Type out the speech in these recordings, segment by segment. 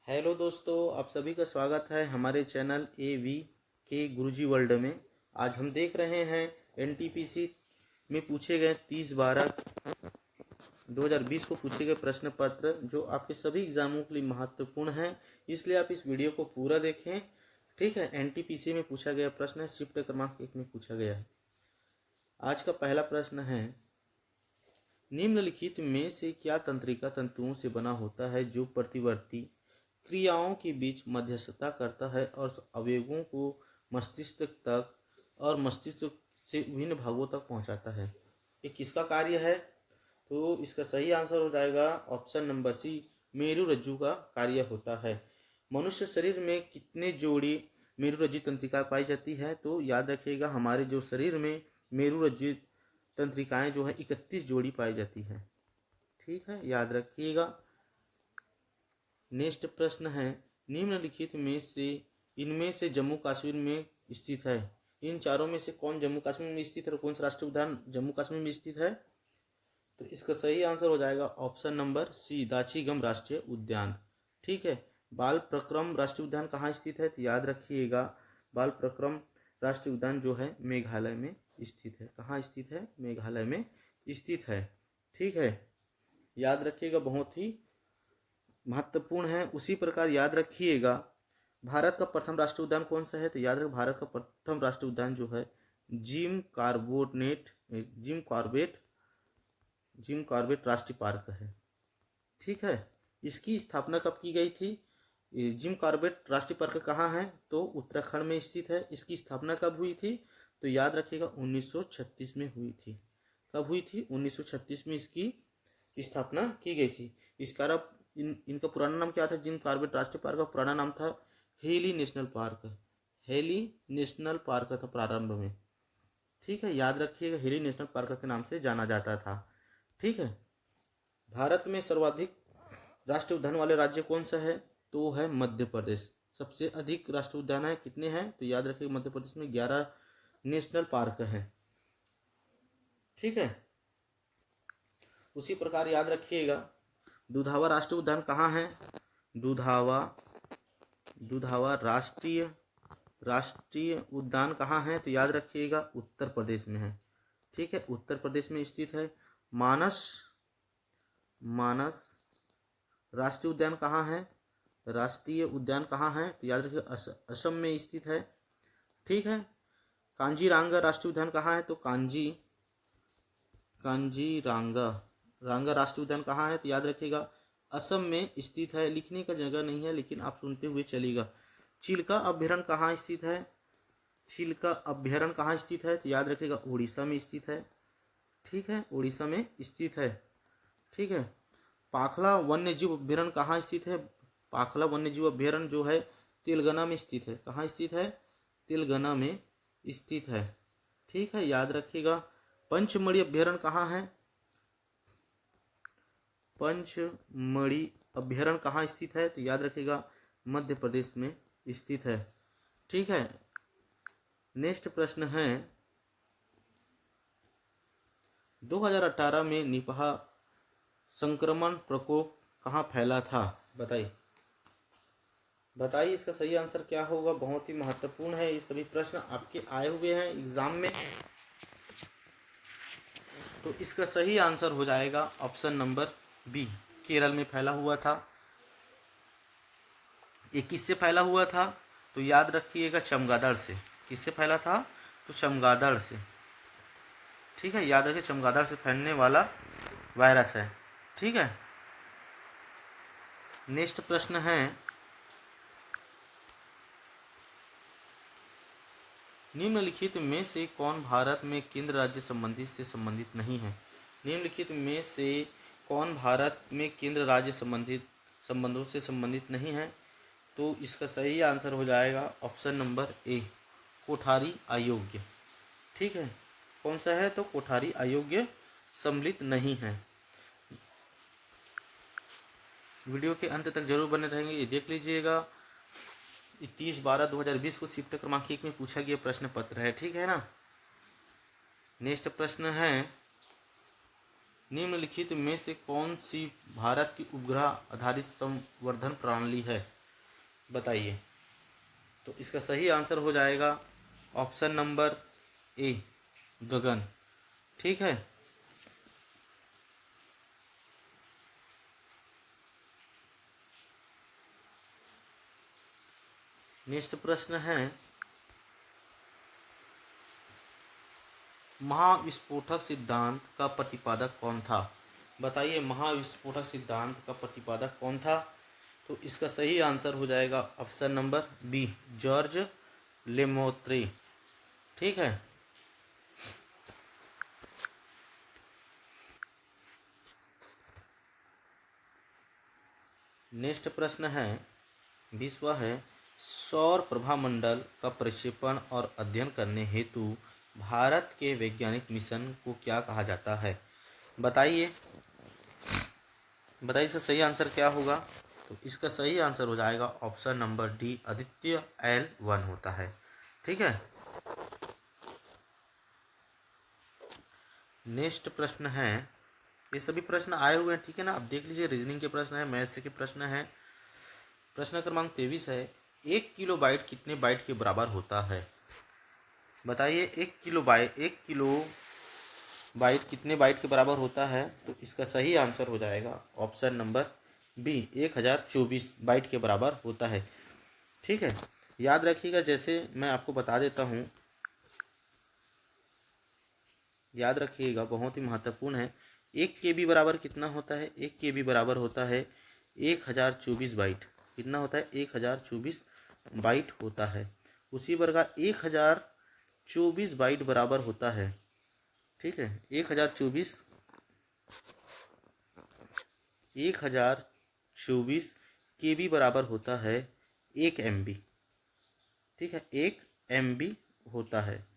Hello दोस्तों, आप सभी का स्वागत है हमारे चैनल AV के गुरुजी वर्ल्ड में। आज हम देख रहे हैं NTPC में पूछे गए 30/12/2020 को पूछे गए प्रश्न पत्र जो आपके सभी एग्जामों के लिए महत्वपूर्ण हैं, इसलिए आप इस वीडियो को पूरा देखें। ठीक है। NTPC में पूछा गया प्रश्न है, शिफ्ट क्रमांक 1 में पूछा गया है। आज का पहला प्रश्न है, निम्नलिखित में से क्या तंत्रिका तंतुओं से बना होता है जो प्रतिवर्ती क्रियाओं के बीच मध्यस्थता करता है और अवयवों को मस्तिष्क तक और मस्तिष्क से विभिन्न भागों तक पहुंचाता है। ये किसका कार्य है? तो इसका सही आंसर हो जाएगा ऑप्शन नंबर सी, मेरुरज्जु का कार्य होता है। मनुष्य शरीर में कितने जोड़ी मेरुरज्जु तंत्रिकाएं पाई जाती है? तो याद रखिएगा, हमारे जो शरीर में मेरुरज्जु तंत्रिकाएं जो है 31 जोड़ी पाई जाती है। ठीक है, याद रखिएगा। नेक्स्ट प्रश्न है, निम्नलिखित में से इनमें से जम्मू कश्मीर में स्थित है। इन चारों में से कौन जम्मू कश्मीर में स्थित है? कौन सा राष्ट्रीय उद्यान जम्मू कश्मीर में स्थित है? तो इसका सही आंसर हो जाएगा ऑप्शन नंबर सी, दाचीगम राष्ट्रीय उद्यान। ठीक है। बाल प्रक्रम राष्ट्रीय उद्यान कहाँ स्थित है? तो याद रखिएगा, बाल प्रक्रम राष्ट्रीय उद्यान जो है मेघालय में स्थित है। कहाँ स्थित है? मेघालय में स्थित है। ठीक है, याद रखिएगा, बहुत ही महत्वपूर्ण है। उसी प्रकार याद रखिएगा, भारत का प्रथम राष्ट्रीय उद्यान कौन सा है? तो याद रखिए, भारत का प्रथम राष्ट्रीय उद्यान जो है जिम कॉर्बेट राष्ट्रीय पार्क है। ठीक है। इसकी स्थापना कब की गई थी? जिम कॉर्बेट राष्ट्रीय पार्क कहाँ है? तो उत्तराखंड में स्थित है। इसकी स्थापना कब हुई थी? तो याद रखिएगा 1936 में हुई थी। कब हुई थी? 1936 में इसकी स्थापना की गई थी। इसका इनका पुराना नाम क्या था? जिम कॉर्बेट राष्ट्रीय पार्क का पुराना नाम था heli national park. Heli national park था प्रारंभ में। ठीक है, याद रखिएगा, हेली नेशनल पार्क के नाम से जाना जाता था। ठीक है। भारत में सर्वाधिक राष्ट्रीय उद्यान वाले राज्य कौन सा है? तो है मध्य प्रदेश। सबसे अधिक राष्ट्रीय उद्यान है, कितने हैं? तो याद रखिएगा, मध्य प्रदेश में 11 नेशनल पार्क है। ठीक है। उसी प्रकार याद रखिएगा, दुधावा राष्ट्रीय उद्यान कहाँ है? दुधावा राष्ट्रीय उद्यान कहाँ है? तो याद रखिएगा, उत्तर प्रदेश में है। ठीक है, उत्तर प्रदेश में स्थित है। मानस राष्ट्रीय उद्यान कहाँ है? राष्ट्रीय उद्यान कहाँ है? तो याद रखिएगा, असम में स्थित है। ठीक है। कांजीरांगा राष्ट्रीय उद्यान कहाँ है? तो कांजीरांगा राष्ट्रीय उद्यान कहाँ है? तो याद रखिएगा, असम में स्थित है। लिखने का जगह नहीं है, लेकिन आप सुनते हुए चलेगा। चिल्का अभ्यारण्य कहाँ स्थित है? चिल्का अभ्यारण्य कहाँ स्थित है? तो याद रखिएगा, उड़ीसा में स्थित है। ठीक है, उड़ीसा में स्थित है। ठीक है। पाखला वन्यजीव अभ्यारण्य कहाँ स्थित है? पाखला वन्यजीव अभ्यारण्य जो है तेलंगाना में स्थित है। कहाँ स्थित है? तेलंगाना में स्थित है। ठीक है, याद रखिएगा। पंचमढ़ी अभ्यारण्य कहाँ है? पंचमढ़ी अभ्यारण्य कहाँ स्थित है? तो याद रखिएगा, मध्य प्रदेश में स्थित है। ठीक है। नेक्स्ट प्रश्न है, 2018 में निपह संक्रमण प्रकोप कहाँ फैला था? बताइए इसका सही आंसर क्या होगा। बहुत ही महत्वपूर्ण है, ये सभी प्रश्न आपके आए हुए हैं एग्जाम में। तो इसका सही आंसर हो जाएगा ऑप्शन नंबर बी, केरल में फैला हुआ था। ये किससे फैला हुआ था? तो याद रखिएगा, चमगादड़ से। किससे फैला था? तो चमगादड़ से। ठीक है, याद रखिए, चमगादड़ से फैलने वाला वायरस है। ठीक है। नेक्स्ट प्रश्न है, निम्नलिखित में से कौन भारत में केंद्र राज्य संबंधी से संबंधित नहीं है? निम्नलिखित में से कौन भारत में केंद्र राज्य संबंधों से संबंधित नहीं है? तो इसका सही आंसर हो जाएगा ऑप्शन नंबर ए, कोठारी अयोग्य। ठीक है, कौन सा है? तो कोठारी अयोग्य सम्मिलित नहीं है। वीडियो के अंत तक जरूर बने रहेंगे, ये देख लीजिएगा। 30/12/2020 को शिफ्ट क्रमांक 1 में पूछा गया प्रश्न पत्र है। ठीक है ना। नेक्स्ट प्रश्न है, निम्नलिखित में से कौन सी भारत की उपग्रह आधारित संवर्धन प्रणाली है, बताइए। तो इसका सही आंसर हो जाएगा ऑप्शन नंबर ए, गगन। ठीक है। नेक्स्ट प्रश्न है, महाविस्फोटक सिद्धांत का प्रतिपादक कौन था, बताइए। महाविस्फोटक सिद्धांत का प्रतिपादक कौन था? तो इसका सही आंसर हो जाएगा ऑप्शन नंबर बी, जॉर्ज लेमोत्रे। ठीक है। नेक्स्ट प्रश्न है 20वां है, सौर प्रभामंडल का प्रक्षेपण और अध्ययन करने हेतु भारत के वैज्ञानिक मिशन को क्या कहा जाता है, बताइए। इसका सही आंसर क्या होगा? तो इसका सही आंसर हो जाएगा option number D, Aditya L1 होता है। ठीक है। नेक्स्ट प्रश्न है, ये सभी प्रश्न आए हुए हैं, ठीक है ना। अब देख लीजिए, रीजनिंग के प्रश्न है, मैथ्स के प्रश्न है। प्रश्न क्रमांक 23 है, 1 किलो बाइट कितने बाइट के बराबर होता है, बताइए। 1 किलो बाइट कितने बाइट के बराबर होता है? तो इसका सही आंसर हो जाएगा ऑप्शन नंबर बी, 1024 बाइट के बराबर होता है। ठीक है। याद रखिएगा, जैसे मैं आपको बता देता हूँ, याद रखिएगा, बहुत ही महत्वपूर्ण है। 1 KB बराबर कितना होता है? 1 KB बराबर होता है 1024 बाइट। कितना होता है? 1024 बाइट होता है। उसी प्रकार 1024 बाइट बराबर होता है, ठीक है, 1024 KB बराबर होता है 1 MB। ठीक है, 1 MB होता है।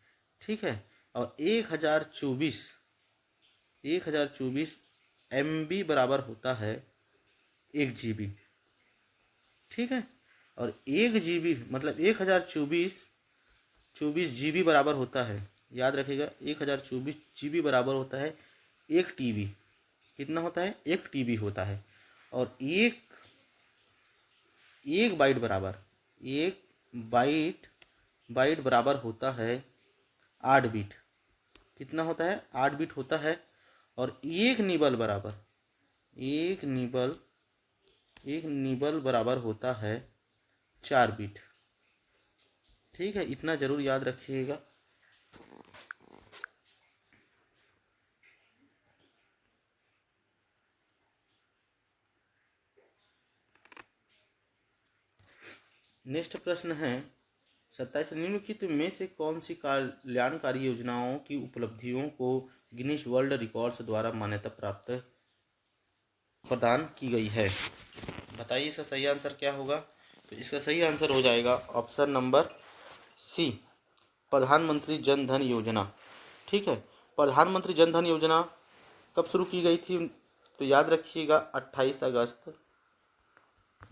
ठीक है। और 1024 MB बराबर होता है 1 GB। ठीक है। और 1 GB मतलब 1024 GB बराबर होता है, याद रखिएगा, 1024 GB बराबर होता है 1 TB। कितना होता है? 1 TB होता है। और एक बाइट बराबर, एक बाइट बराबर होता है 8 बिट। कितना होता है? 8 बिट होता है। और एक निबल बराबर होता है 4 बिट। ठीक है, इतना जरूर याद रखिएगा। नेक्स्ट प्रश्न है 27, निम्नलिखित में से कौन सी कल्याणकारी योजनाओं की उपलब्धियों को गिनीज वर्ल्ड रिकॉर्ड्स द्वारा मान्यता प्राप्त प्रदान की गई है, बताइए। इसका सही आंसर क्या होगा? तो इसका सही आंसर हो जाएगा ऑप्शन नंबर सी, प्रधानमंत्री जन धन योजना। ठीक है। प्रधानमंत्री जन धन योजना कब शुरू की गई थी? तो याद रखिएगा 28 अगस्त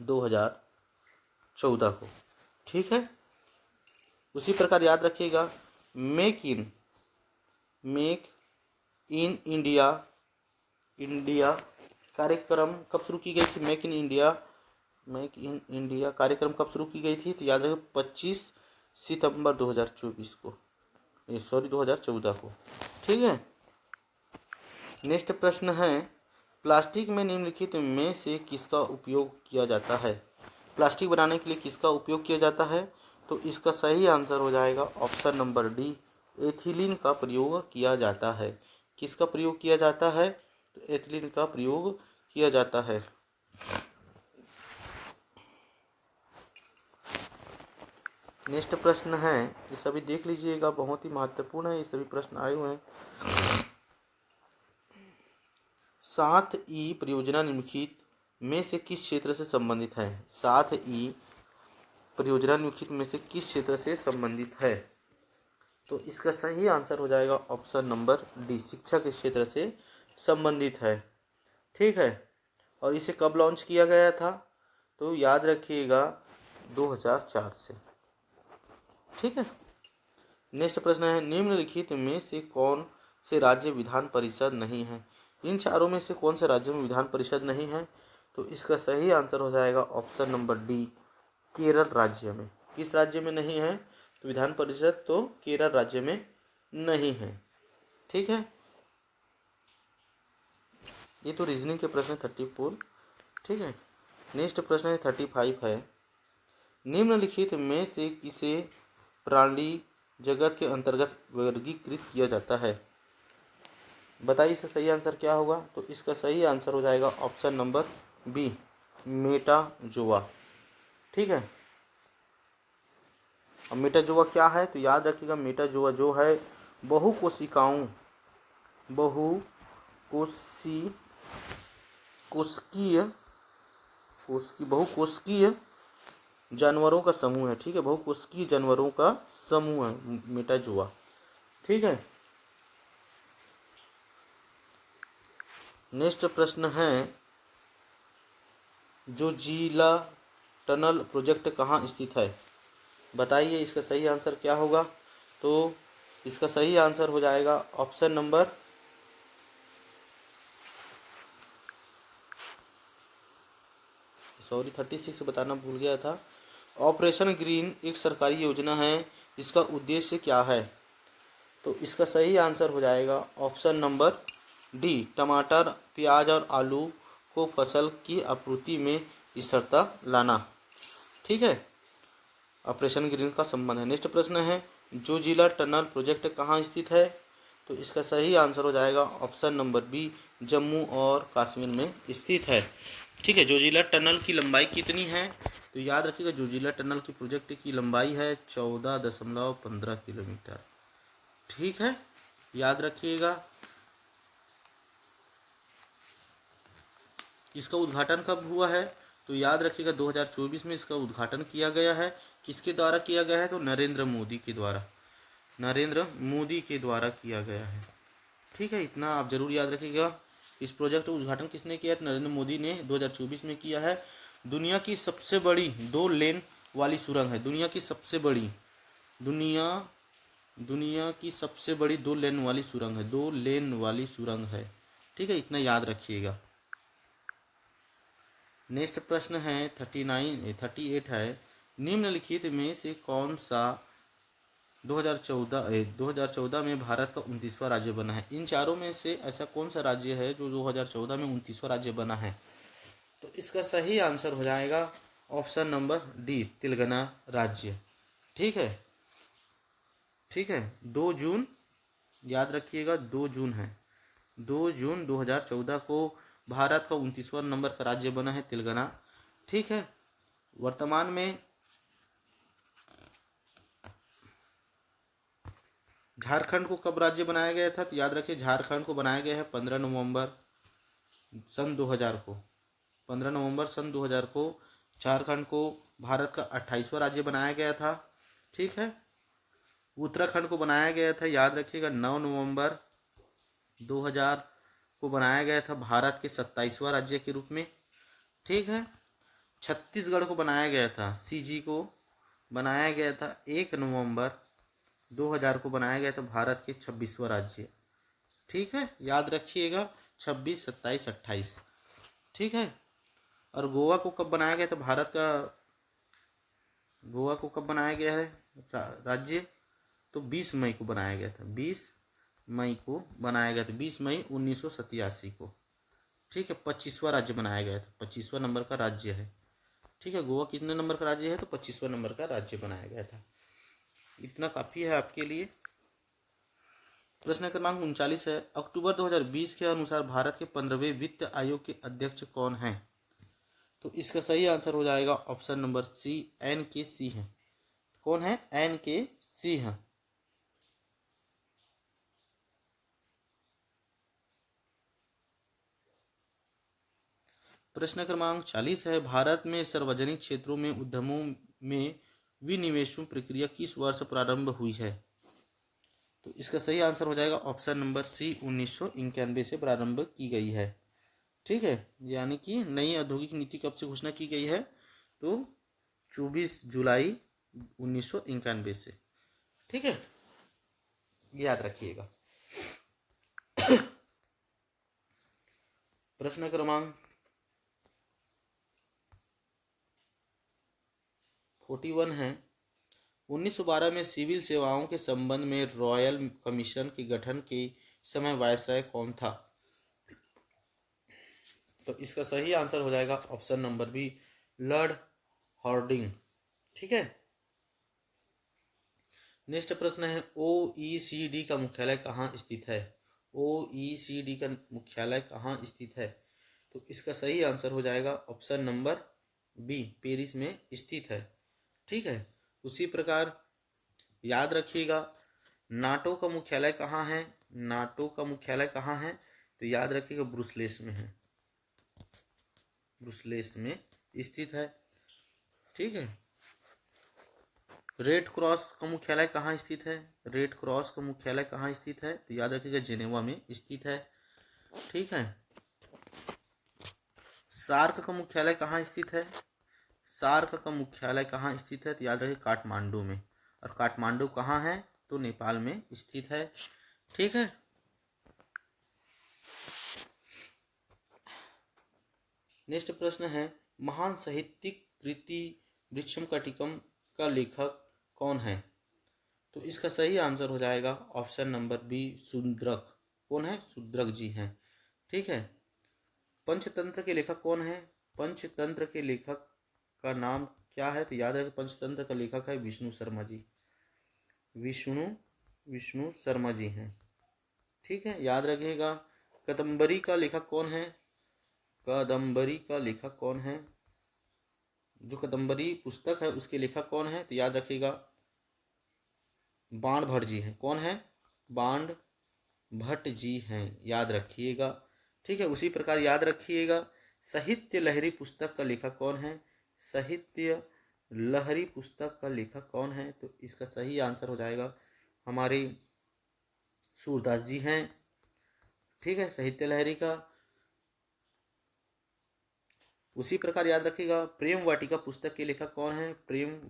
2014 को। ठीक है। उसी प्रकार याद रखिएगा, मेक इन इंडिया कार्यक्रम कब शुरू की गई थी? मेक इन इंडिया कार्यक्रम कब शुरू की गई थी? तो याद रखिए 25 सितंबर 2024 को, 2014 को। ठीक है। नेक्स्ट प्रश्न है, प्लास्टिक में निम्नलिखित में से किसका उपयोग किया जाता है? प्लास्टिक बनाने के लिए किसका उपयोग किया जाता है? तो इसका सही आंसर हो जाएगा ऑप्शन नंबर डी, एथिलीन का प्रयोग किया जाता है। किसका प्रयोग किया जाता है? तो एथिलीन का प्रयोग किया जाता है। नेक्स्ट प्रश्न है, ये सभी देख लीजिएगा, बहुत ही महत्वपूर्ण है, ये सभी प्रश्न आए हुए हैं। 7E परियोजना निम्नलिखित में से किस क्षेत्र से संबंधित है? 7E परियोजना निम्नलिखित में से किस क्षेत्र से संबंधित है? तो इसका सही आंसर हो जाएगा ऑप्शन नंबर डी, शिक्षा के क्षेत्र से संबंधित है। ठीक है। और इसे कब लॉन्च किया गया था? तो याद रखिएगा 2004 से। ठीक है। नेक्स्ट प्रश्न है, निम्नलिखित में से कौन से राज्य विधान परिषद नहीं है? इन चारों में से कौन से राज्य में विधान परिषद नहीं है? तो इसका सही आंसर हो जाएगा ऑप्शन नंबर डी, केरल राज्य में। किस राज्य में नहीं है? तो विधान परिषद तो केरल राज्य में नहीं है। ठीक है, ये तो रीजनिंग के प्रश्न 34। ठीक है, नेक्स्ट प्रश्न है 35 है। निम्नलिखित में से किसे प्राणी जगत के अंतर्गत वर्गीकृत किया जाता है? बताइए इसका सही आंसर क्या होगा? तो इसका सही आंसर हो जाएगा ऑप्शन नंबर बी, मेटाजोआ। ठीक है, अब मेटाजोआ क्या है? तो याद रखिएगा, मेटाजोआ जो है बहुकोशिकाओं बहुकोशिकीय जानवरों का समूह है। ठीक है, बहुकोशिकीय जानवरों का समूह है मेटाजोआ। ठीक है, नेक्स्ट प्रश्न है, जोजिला टनल प्रोजेक्ट कहाँ स्थित है? बताइए इसका सही आंसर क्या होगा? तो इसका सही आंसर हो जाएगा ऑप्शन नंबर 36 बताना भूल गया था। ऑपरेशन ग्रीन एक सरकारी योजना है, इसका उद्देश्य क्या है? तो इसका सही आंसर हो जाएगा ऑप्शन नंबर डी, टमाटर, प्याज और आलू को फसल की आपूर्ति में स्थिरता लाना। ठीक है, ऑपरेशन ग्रीन का संबंध है। नेक्स्ट प्रश्न है, जोजिला टनल प्रोजेक्ट कहाँ स्थित है? तो इसका सही आंसर हो जाएगा ऑप्शन नंबर बी, जम्मू और कश्मीर में स्थित है। ठीक है, जोजिला टनल की लंबाई कितनी है? तो याद रखिएगा, जोजिला टनल की प्रोजेक्ट की लंबाई है 14.15 किलोमीटर। ठीक है, याद रखिएगा। इसका उद्घाटन कब हुआ है? तो याद रखिएगा 2024 में इसका उद्घाटन किया गया है। किसके द्वारा किया गया है? तो नरेंद्र मोदी के द्वारा किया गया है। ठीक है, इतना आप जरूर याद रखिएगा। इस प्रोजेक्ट का उद्घाटन किसने किया? नरेंद्र मोदी ने 2024 में किया है। दुनिया की सबसे बड़ी 2 लेन वाली सुरंग है। दुनिया की सबसे बड़ी 2 लेन वाली सुरंग है। 2 लेन वाली सुरंग है। ठीक है, इतना याद रखिएगा। नेक्स्ट प्रश्न है 38 है। निम्नलिखित में से कौन सा 2014 में भारत का 29वां राज्य बना है? इन चारों में से ऐसा कौन सा राज्य है जो 2014 में 29वां राज्य बना है? तो इसका सही आंसर हो जाएगा ऑप्शन नंबर डी, तेलंगाना राज्य। ठीक है, 2 जून याद रखिएगा, 2 जून है। 2 जून 2014 को भारत का 29वां नंबर का राज्य बना है तेलंगाना। ठीक है, वर्तमान में झारखंड को कब राज्य बनाया गया था? तो याद रखिए, झारखंड को बनाया गया है 15 नवंबर सन 2000 को। 15 नवंबर सन 2000 को झारखंड को भारत का 28वां राज्य बनाया गया था। ठीक है, उत्तराखंड को बनाया गया था, याद रखिएगा, 9 नवंबर 2000 को बनाया गया था भारत के 27वां राज्य के रूप में। ठीक है, छत्तीसगढ़ को बनाया गया था, सीजी को बनाया गया था 1 नवंबर 2000 को बनाया गया था भारत के 26वां राज्य। ठीक है, याद रखिएगा 26, 27, 28। ठीक है, और गोवा को कब बनाया गया था? गोवा को कब बनाया गया है राज्य? तो 20 मई को बनाया गया था। 20 मई को बनाया गया था, 20 मई 1987 को। ठीक है, 25वां राज्य बनाया गया था, 25वां नंबर का राज्य है। ठीक है, गोवा कितने नंबर का राज्य है? तो 25वां नंबर का राज्य बनाया गया था। इतना काफ़ी है आपके लिए। प्रश्न क्रमांक 39 है। अक्टूबर 2020 के अनुसार भारत के 15वें वित्त आयोग के अध्यक्ष कौन हैं? तो इसका सही आंसर हो जाएगा option number C, NK Singh. कौन है? NK सिंह। प्रश्न क्रमांक 40 है। भारत में सार्वजनिक क्षेत्रों में उद्यमों में विनिवेशों प्रक्रिया किस वर्ष प्रारंभ हुई है? तो इसका सही आंसर हो जाएगा ऑप्शन नंबर सी, 1991 से प्रारंभ की गई है। ठीक है, यानी कि नई औद्योगिक नीति कब से घोषणा की गई है? तो 24 जुलाई 1991 से। ठीक है, याद रखिएगा। प्रश्न क्रमांक 41 है, 1912 में सिविल सेवाओं के संबंध में रॉयल कमीशन के गठन के समय वायसराय कौन था? तो इसका सही आंसर हो जाएगा option number B, Lord Hardinge. ठीक है। नेक्स्ट प्रश्न है, OECD का मुख्यालय कहाँ स्थित है? OECD का मुख्यालय कहाँ स्थित है? तो इसका सही आंसर हो जाएगा ऑप्शन नंबर बी, पेरिस में स्थित है। ठीक है। उसी प्रकार याद रखिएगा, नाटो का मुख्यालय कहाँ है? नाटो का मुख्यालय कहाँ है? तो याद रखिएगा ब्रुसेल्स में है, ब्रुसेल्स में स्थित है। ठीक है। रेड क्रॉस का मुख्यालय कहाँ स्थित है? रेड क्रॉस का मुख्यालय कहाँ स्थित है? तो याद रखिएगा जिनेवा में स्थित है। ठीक है। सार्क का मुख्यालय कहाँ स्थित है? सार्क का मुख्यालय कहाँ स्थित है? तो याद रखिए काठमांडू में। और काठमांडू कहाँ है? तो नेपाल में स्थित है। ठीक है। नेक्स्ट प्रश्न है, महान साहित्यिक कृति वृक्षम कटिकम का लेखक कौन है? तो इसका सही आंसर हो जाएगा ऑप्शन नंबर बी, शूद्रक। कौन है? शूद्रक जी हैं। ठीक है। पंचतंत्र के लेखक कौन है? पंचतंत्र के लेखक का नाम क्या है? तो याद रखें पंचतंत्र का लेखक है विष्णु शर्मा जी। विष्णु शर्मा जी हैं। ठीक है। याद रखिएगा कादम्बरी का लेखक कौन है? कादम्बरी का लेखक कौन है? जो कादम्बरी पुस्तक है उसके लेखक कौन है? तो याद रखिएगा बाण भट्ट जी हैं। कौन है? बाण भट्ट जी हैं। याद रखिएगा। ठीक है। उसी प्रकार याद रखिएगा साहित्य लहरी पुस्तक का लेखक कौन है? साहित्य लहरी पुस्तक का लेखक कौन है? तो इसका सही आंसर हो जाएगा हमारे सूरदास जी हैं। ठीक है। साहित्य लहरी का। उसी प्रकार याद रखिएगा प्रेम वाटिका पुस्तक के लेखक कौन है? प्रेम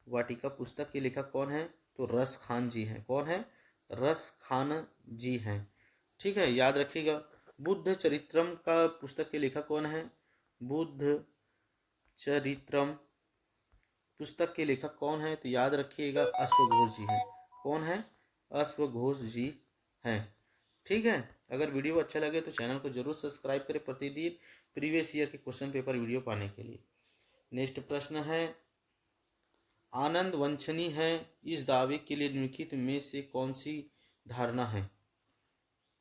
वाटिका पुस्तक के लेखक कौन है? तो रस खान जी हैं। कौन है? रस खान जी हैं। ठीक है। याद रखिएगा बुद्ध चरित्रम का पुस्तक के लेखक कौन है? बुद्ध चरित्रम पुस्तक के लेखक कौन है? तो याद रखिएगा अश्वघोष जी हैं। कौन है? अश्वघोष जी हैं। ठीक है। अगर वीडियो अच्छा लगे तो चैनल को जरूर सब्सक्राइब करें प्रतिदिन प्रीवियस ईयर के क्वेश्चन पेपर वीडियो पाने के लिए। नेक्स्ट प्रश्न है, आनंद वांछनीय है इस दावे के लिए निम्नलिखित में से कौन सी धारणा है?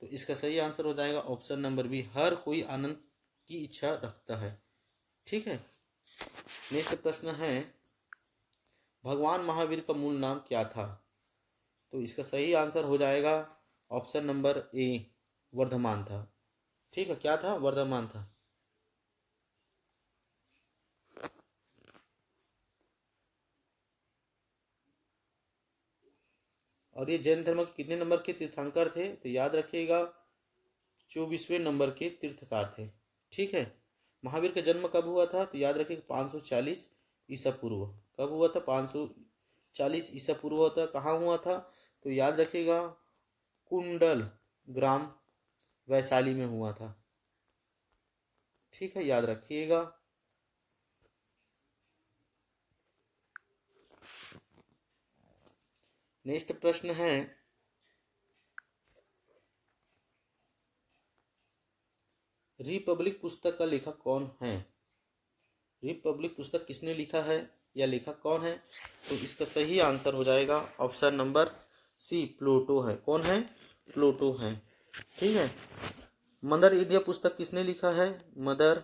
तो इसका सही आंसर हो जाएगा ऑप्शन नंबर बी, हर कोई आनंद की इच्छा रखता है। ठीक है। नेक्स्ट प्रश्न है, भगवान महावीर का मूल नाम क्या था? तो इसका सही आंसर हो जाएगा ऑप्शन नंबर ए, वर्धमान था। ठीक है। क्या था? वर्धमान था। और ये जैन धर्म के कितने नंबर के तीर्थंकर थे? तो याद रखिएगा 24वें नंबर के तीर्थकार थे। ठीक है। महावीर का जन्म कब हुआ था? तो याद रखिएगा 540 ईसा पूर्व। कब हुआ था? 540 ईसा पूर्व हुआ था। कहाँ हुआ था? तो याद रखिएगा कुंडल ग्राम वैशाली में हुआ था। ठीक है। याद रखिएगा। नेक्स्ट प्रश्न है, रिपब्लिक पुस्तक का लेखक कौन है? रिपब्लिक पुस्तक किसने लिखा है या लेखक कौन है? तो इसका सही आंसर हो जाएगा ऑप्शन नंबर सी, प्लूटो है। कौन है? प्लूटो है। ठीक है। मदर इंडिया पुस्तक किसने लिखा है? मदर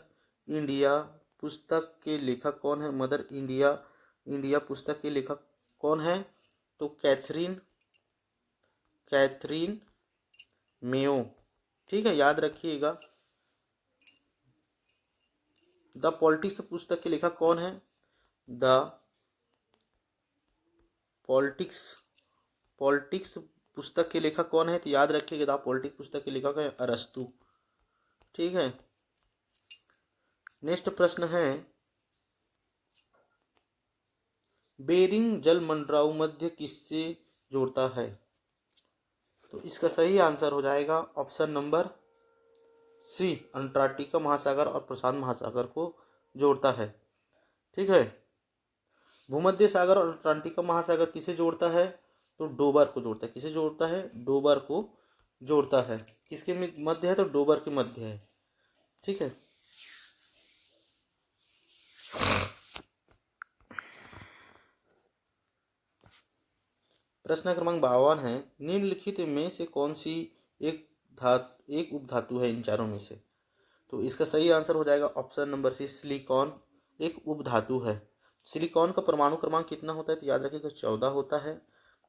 इंडिया पुस्तक के लेखक कौन है? मदर इंडिया पुस्तक के लेखक कौन है? तो कैथरीन मेयो। ठीक है। याद रखिएगा। द पॉलिटिक्स पुस्तक के लेखक कौन है? द पॉलिटिक्स पुस्तक के लेखक कौन है? तो याद रखिएगा द पॉलिटिक्स पुस्तक के लेखक है अरस्तु। ठीक है। नेक्स्ट प्रश्न है, बेरिंग जलमंडराव मध्य किससे जोड़ता है? तो इसका सही आंसर हो जाएगा ऑप्शन नंबर सी अंटार्कटिका महासागर और प्रशांत महासागर को जोड़ता है। ठीक है, भूमध्य सागर और अंटार्कटिका महासागर किसे जोड़ता है? तो डोबर को जोड़ता है। किसे जोड़ता है? डोबर को जोड़ता है। किसके मध्य है? तो डोबर के मध्य है। ठीक है, प्रश्न क्रमांक 52 है, निम्नलिखित में से कौन सी एक उपधातु है इन चारों में से? तो इसका सही आंसर हो जाएगा ऑप्शन नंबर सी, सिलिकॉन एक उपधातु है। सिलिकॉन का परमाणु क्रमांक कितना होता है? तो याद रखिएगा 14 होता है।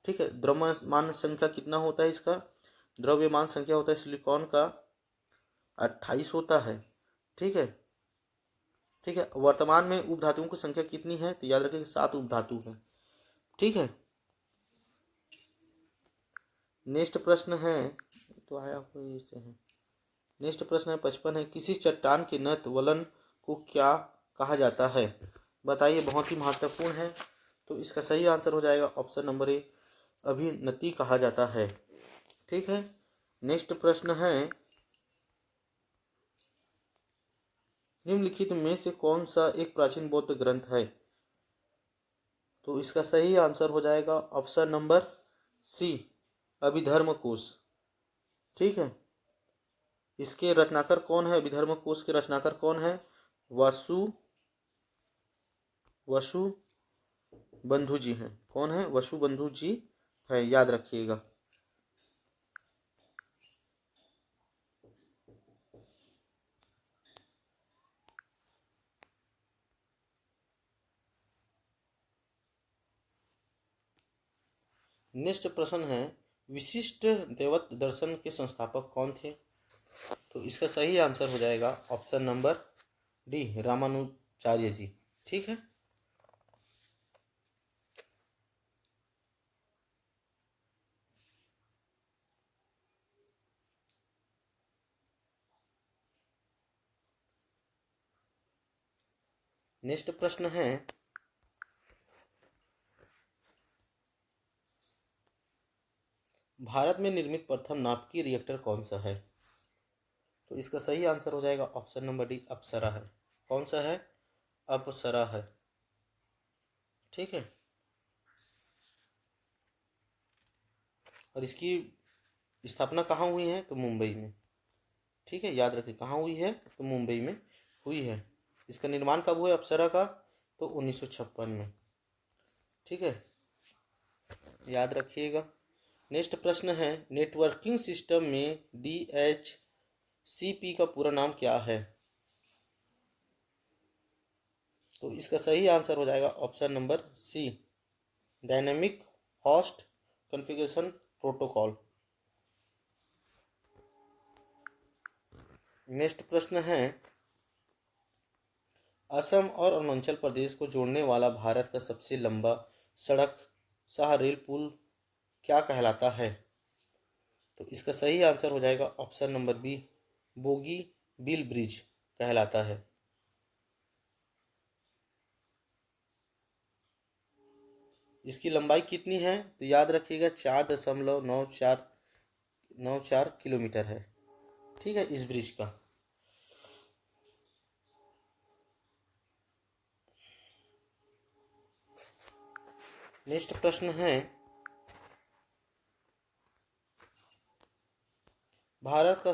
ठीक है, द्रव्यमान संख्या कितना होता है इसका? द्रव्यमान संख्या होता है सिलिकॉन का 28 होता है। ठीक है, ठीक है, वर्तमान में उपधातुओं की संख्या कितनी है? तो याद रखिएगा 7 उपधातु है। ठीक है, नेक्स्ट प्रश्न है, तो आया कोई से है। नेक्स्ट प्रश्न है 55 है, किसी चट्टान के नत वलन को क्या कहा जाता है? बताइए, बहुत ही महत्वपूर्ण है। तो इसका सही आंसर हो जाएगा ऑप्शन नंबर ए, अभिनति कहा जाता है। ठीक है, नेक्स्ट प्रश्न है, निम्नलिखित में से कौन सा एक प्राचीन बौद्ध ग्रंथ है? तो इसका सही आंसर हो जाएगा ऑप्शन नंबर सी, अभिधर्म कोश। ठीक है, इसके रचनाकार कौन है? अभिधर्म कोश के रचनाकार कौन है? वसु बंधु जी हैं। कौन है? वसु बंधु जी है, याद रखिएगा। नेक्स्ट प्रश्न है, विशिष्ट दैवत दर्शन के संस्थापक कौन थे? तो इसका सही आंसर हो जाएगा option number D, Ramanujacharya ji. ठीक है, नेक्स्ट प्रश्न है, भारत में निर्मित प्रथम नाभिकीय रिएक्टर कौन सा है? तो इसका सही आंसर हो जाएगा ऑप्शन नंबर डी, अप्सरा है। कौन सा है? अप्सरा है। ठीक है, और इसकी स्थापना कहाँ हुई है? तो मुंबई में। ठीक है, याद रखिए कहाँ हुई है? तो मुंबई में हुई है। इसका निर्माण कब हुआ है अप्सरा का? तो 1956 में। ठीक है, याद रखिएगा। नेक्स्ट प्रश्न है, नेटवर्किंग सिस्टम में DHCP का पूरा नाम क्या है? तो इसका सही आंसर हो जाएगा option number C, dynamic host configuration protocol. Next प्रश्न है, असम और अरुणाचल प्रदेश को जोड़ने वाला भारत का सबसे लंबा सड़क सह रेल पुल क्या कहलाता है? तो इसका सही आंसर हो जाएगा option number B, Bogibeel bridge कहलाता है। इसकी लंबाई कितनी है? तो याद रखिएगा 4.9494 किलोमीटर है। ठीक है, इस ब्रिज का। नेक्स्ट प्रश्न है, भारत का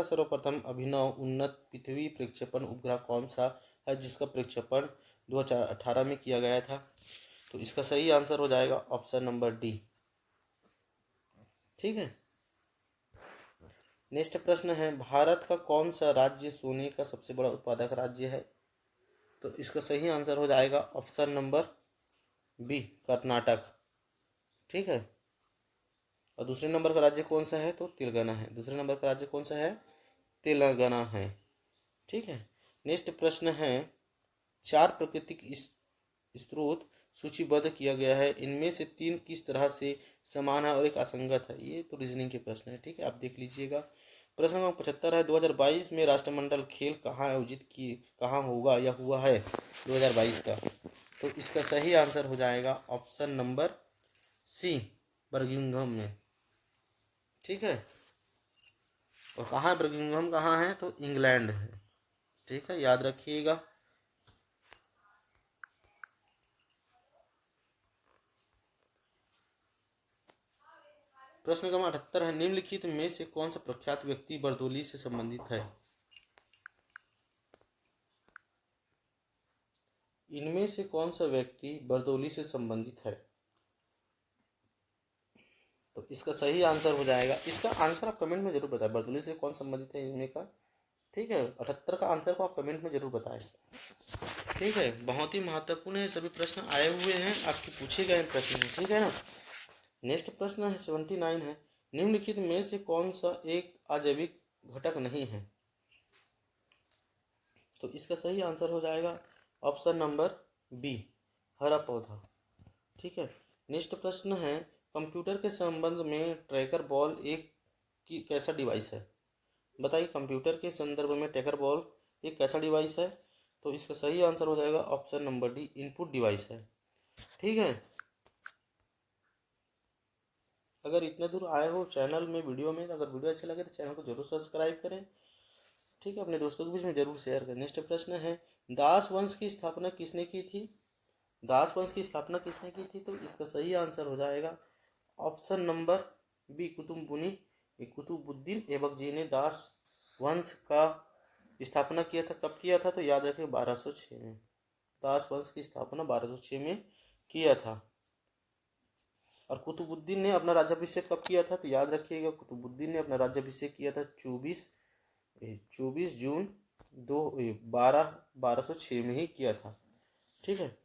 सर्वप्रथम अभिनव उन्नत पृथ्वी प्रक्षेपण उपग्रह कौन सा है जिसका प्रक्षेपण 2018 में किया गया था? तो इसका सही आंसर हो जाएगा ऑप्शन नंबर डी। ठीक है, नेक्स्ट प्रश्न है, भारत का कौन सा राज्य सोने का सबसे बड़ा उत्पादक राज्य है? तो इसका सही आंसर हो जाएगा ऑप्शन नंबर बी, कर्नाटक। ठीक है, और दूसरे नंबर का राज्य कौन सा है? तो तेलंगाना है। दूसरे नंबर का राज्य कौन सा है? तेलंगाना है। ठीक है, नेक्स्ट प्रश्न है, 4 प्राकृतिक स्रोत सूचीबद्ध किया गया है, इनमें से 3 किस तरह से समान है और एक असंगत है? ये तो रीजनिंग के प्रश्न है। ठीक है, आप देख लीजिएगा। प्रश्न नंबर 75 है, 2022 में राष्ट्रमंडल खेल कहाँ होगा या हुआ है 2022 का? तो इसका सही आंसर हो जाएगा ऑप्शन नंबर सी, बर्मिंघम में। ठीक है, और कहाँ है बर्मिंघम, कहाँ है तो इंग्लैंड है। ठीक है, याद रखिएगा। प्रश्न क्रमांक 78 है, निम्नलिखित में से कौन सा प्रख्यात व्यक्ति बरदोली से संबंधित है? इनमें से कौन सा व्यक्ति बरदोली से संबंधित है? तो इसका सही आंसर हो जाएगा, इसका आंसर आप कमेंट में जरूर बताएं, बरदोली से कौन संबंधित है इनमें का। ठीक है, 78 का आंसर को आप कमेंट में जरूर बताएं। ठीक है, बहुत ही महत्वपूर्ण है, सभी प्रश्न आए हुए हैं, आपके पूछे गए प्रश्न हैं। ठीक है ना। नेक्स्ट प्रश्न है 79 है, निम्नलिखित में से कौन सा एक अजैविक घटक नहीं है? तो इसका सही आंसर हो जाएगा ऑप्शन नंबर बी, हरा पौधा। ठीक है। नेक्स्ट प्रश्न है, कंप्यूटर के संबंध में ट्रैकर बॉल एक की कैसा डिवाइस है? बताइए, कंप्यूटर के संदर्भ में ट्रैकर बॉल एक कैसा डिवाइस है? तो इसका सही आंसर हो जाएगा option number D, input device है। ठीक है। अगर इतना दूर आए हो चैनल में वीडियो में, अगर वीडियो अच्छा लगे तो चैनल को जरूर सब्सक्राइब करें। ठीक है, अपने दोस्तों के बीच में जरूर शेयर करें। नेक्स्ट प्रश्न है, दास वंश की स्थापना किसने की थी? दास वंश की स्थापना किसने की थी? तो इसका सही आंसर हो जाएगा option number B, Qutubuddin Aibak ji ने दास वंश का स्थापना किया था। कब किया था? तो याद रखिए 1206 में। दास वंश की स्थापना 1206 में किया था। और कुतुबुद्दीन ने अपना राज्याभिषेक कब किया था? तो याद रखिएगा, कुतुबुद्दीन ने अपना राज्याभिषेक किया था 24 जून 1206 में ही किया था। ठीक है।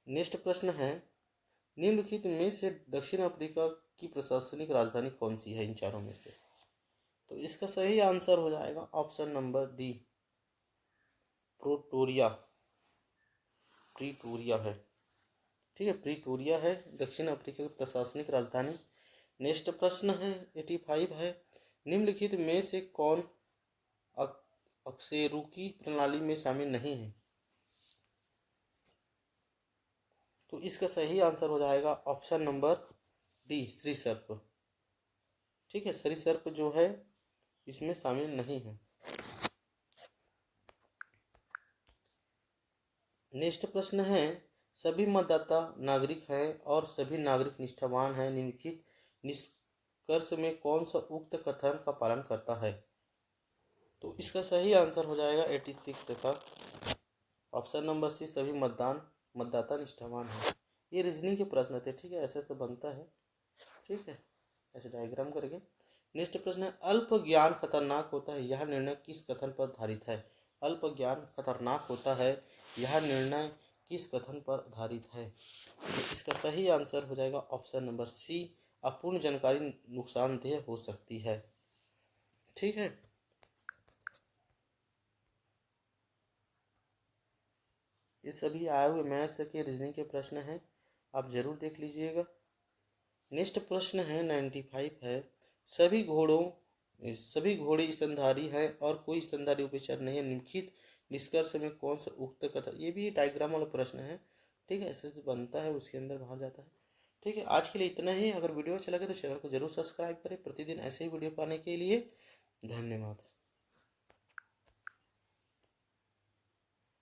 नेक्स्ट प्रश्न है, निम्नलिखित में से दक्षिण अफ्रीका की प्रशासनिक राजधानी कौन सी है इन चारों में से? तो इसका सही आंसर हो जाएगा option number D, Pretoria. Pretoria है। ठीक है, प्रिटोरिया है दक्षिण अफ्रीका की प्रशासनिक राजधानी। नेक्स्ट प्रश्न है 85 है, निम्नलिखित में से कौन अकशेरुकी प्रणाली में शामिल नहीं है? तो इसका सही आंसर हो जाएगा ऑप्शन नंबर डी, सरीसर्प। ठीक है, सरीसर्प जो है इसमें शामिल नहीं है। नेक्स्ट प्रश्न है, सभी मतदाता नागरिक हैं और सभी नागरिक निष्ठावान हैं, निम्नलिखित निष्कर्ष में कौन सा उक्त कथन का पालन करता है? तो इसका सही आंसर हो जाएगा 86 का ऑप्शन नंबर सी, सभी मतदाता निष्ठावान है। ये रीजनिंग के प्रश्न थे। ठीक है, ऐसे तो बनता है। ठीक है, ऐसे डायग्राम करके। नेक्स्ट प्रश्न है, अल्प ज्ञान खतरनाक होता है, यह निर्णय किस कथन पर आधारित है? अल्प ज्ञान खतरनाक होता है, यह निर्णय किस कथन पर आधारित है? तो इसका सही आंसर हो जाएगा ऑप्शन नंबर सी, अपूर्ण जानकारी नुकसानदेह हो सकती है। ठीक है। ये सभी आए हुए मैथ्स के रीजनिंग के प्रश्न हैं, आप जरूर देख लीजिएगा। नेक्स्ट प्रश्न है 95 है, सभी घोड़े स्तनधारी हैं और कोई स्तनधारी उभयचर नहीं है, निम्नलिखित निष्कर्ष में कौन सा उक्त कथन? ये भी डायग्राम वाला प्रश्न है। ठीक है, ऐसे बनता है, उसके अंदर बाहर जाता है। ठीक है, आज के लिए इतना ही। अगर वीडियो अच्छा लगे तो चैनल को जरूर सब्सक्राइब करें प्रतिदिन ऐसे ही वीडियो पाने के लिए। धन्यवाद।